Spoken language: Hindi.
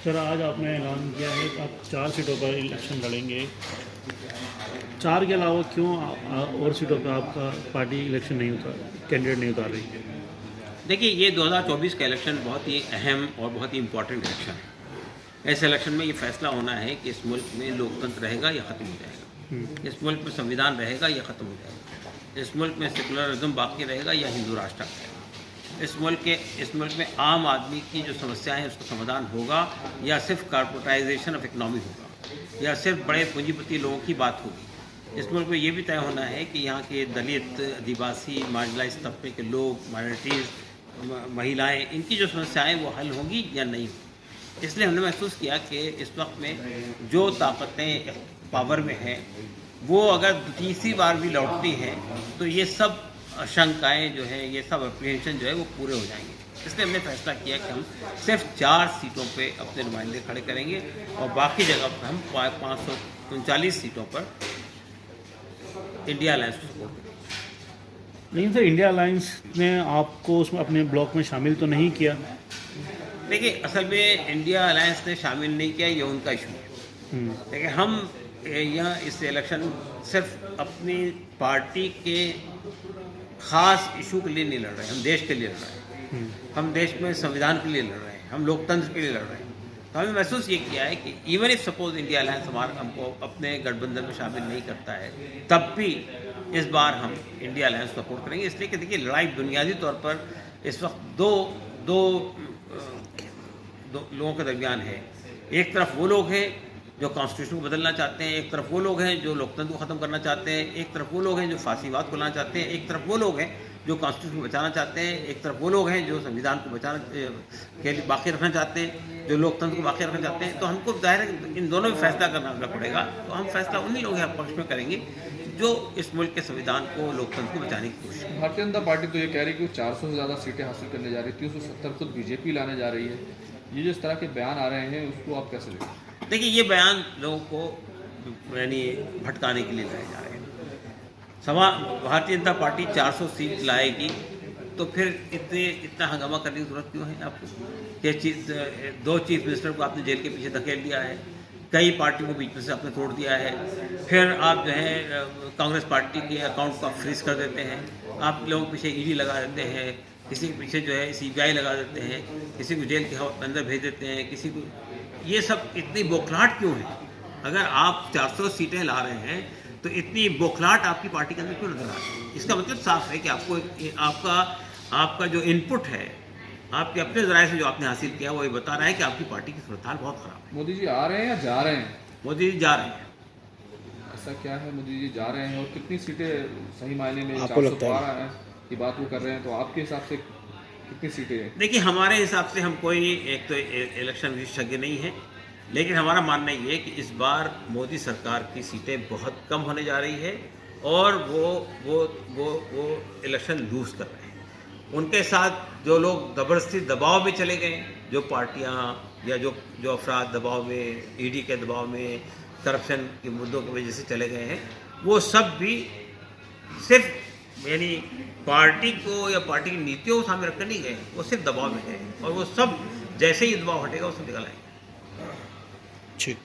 सर, आज आपने ऐलान किया है कि आप 4 सीटों पर इलेक्शन लड़ेंगे। 4 के अलावा क्यों और सीटों पर आपका पार्टी इलेक्शन नहीं कैंडिडेट नहीं उतार रही? देखिए, ये 2024 का इलेक्शन बहुत ही अहम और बहुत ही इम्पोर्टेंट इलेक्शन है। इस इलेक्शन में ये फैसला होना है कि इस मुल्क में लोकतंत्र रहेगा या ख़त्म हो जाएगा, इस मुल्क में संविधान रहेगा या ख़त्म हो जाएगा, इस मुल्क में सेकुलरिज्म बाकी रहेगा या हिंदू राष्ट्र रहेगा, इस मुल्क में आम आदमी की जो समस्याएं हैं उसका समाधान होगा या सिर्फ कॉर्पोरेटाइजेशन ऑफ इकनॉमी होगा या सिर्फ बड़े पूंजीपति लोगों की बात होगी। इस मुल्क में ये भी तय होना है कि यहाँ के दलित, आदिवासी, मार्जिनलाइज्ड तबके के लोग, माइनॉरिटीज़, महिलाएं, इनकी जो समस्याएं वो हल होंगी या नहीं होंगी। इसलिए हमने महसूस किया कि इस वक्त में जो ताकतें पावर में हैं वो अगर तीसरी बार भी लौटती हैं तो ये सब आशंकाएँ जो है, ये सब अप्रीहेंशन जो है वो पूरे हो जाएंगे। इसलिए हमने फैसला किया कि हम सिर्फ 4 सीटों पे अपने नुमाइंदे खड़े करेंगे और बाकी जगह पर हम 539 सीटों पर इंडिया अलायंस को सपोर्ट करेंगे। लेकिन सर, इंडिया अलायंस ने आपको उसमें अपने ब्लॉक में शामिल तो नहीं किया? देखिए, असल में इंडिया अलायंस ने शामिल नहीं किया, ये उनका इशू है। देखिए, हम यहाँ इस इलेक्शन सिर्फ अपनी पार्टी के ख़ास इशू के लिए नहीं लड़ रहे हैं, हम देश के लिए लड़ रहे हैं, हम देश में संविधान के लिए लड़ रहे हैं, हम लोकतंत्र के लिए लड़ रहे हैं। तो हमने महसूस ये किया है कि even if suppose India alliance हमको अपने गठबंधन में शामिल नहीं करता है, तब भी इस बार हम इंडिया अलायंस सपोर्ट करेंगे। इसलिए कि देखिए, लड़ाई बुनियादी तौर पर इस वक्त दो लोगों के दरमियान है। एक तरफ वो लोग हैं जो कॉन्स्टिट्यूशन को बदलना चाहते हैं, एक तरफ वो लोग हैं जो लोकतंत्र को ख़त्म करना चाहते हैं, एक तरफ वो लोग हैं जो फांसीवाद को लाना चाहते हैं, एक तरफ वो लोग हैं जो कॉन्स्टिट्यूशन को बचाना चाहते हैं, एक तरफ वो लोग हैं जो संविधान को बचाना के लिए बाकी रखना चाहते हैं, जो लोकतंत्र को बाकी रखना चाहते हैं। तो हमको जाहिर है इन दोनों में फैसला करना पड़ेगा। तो हम फैसला उन्हीं लोगों के पक्ष में करेंगे जो इस मुल्क के संविधान को, लोकतंत्र को बचाने की कोशिश। भारतीय जनता पार्टी तो ये कह रही है कि वो 400 से ज़्यादा सीटें हासिल करने जा रही है, 370 खुद बीजेपी लाने जा रही है। ये जो इस तरह के बयान आ रहे हैं उसको आप कैसे लेंगे? देखिए, ये बयान लोगों को यानी भटकाने के लिए लाए जा रहे हैं। भारतीय जनता पार्टी 400 सीट लाएगी तो फिर इतना हंगामा करने की जरूरत क्यों है आपको? ये 2 चीफ मिनिस्टर को आपने जेल के पीछे धकेल दिया है, कई पार्टियों को बीच में से आपने तोड़ दिया है, फिर आप जो है कांग्रेस पार्टी के अकाउंट को आप फ्रीज कर देते हैं, आप लोगों के पीछे ईडी लगा देते हैं, किसी के पीछे जो है सीबीआई लगा देते हैं, किसी को जेल के अंदर भेज देते हैं, किसी को। ये सब इतनी बौखलाहट क्यों है? अगर आप 400 सीटें ला रहे हैं तो इतनी बौखलाहट आपकी पार्टी के अंदर क्यों नजर आ रही है? इसका मतलब साफ है कि आपका जो इनपुट है, आपके अपने ज़राए से जो आपने हासिल किया, वो ये बता रहा है कि आपकी पार्टी की सूरत हाल बहुत ख़राब है। मोदी जी आ रहे हैं या जा रहे हैं? मोदी जी जा रहे हैं। ऐसा क्या है, मोदी जी जा रहे हैं और कितनी सीटें सही मायने में आपको लगता है की बात वो कर रहे हैं, तो आपके हिसाब से कितनी सीटें हैं? देखिए, हमारे हिसाब से हम कोई एक तो इलेक्शन विशेषज्ञ नहीं है, लेकिन हमारा मानना ये है कि इस बार मोदी सरकार की सीटें बहुत कम होने जा रही है और वो इलेक्शन लूज़ कर रहे हैं। उनके साथ जो लोग ज़बरदस्ती दबाव में चले गए, जो पार्टियां या जो अफराद दबाव में, ईडी के दबाव में, करप्शन के मुद्दों की वजह से चले गए हैं, वो सब भी सिर्फ यानी पार्टी को या पार्टी की नीतियों को सामने रखकर नहीं गए, वो सिर्फ दबाव में गए और वो सब जैसे ही दबाव हटेगा वो सब निकल आएंगे। ठीक।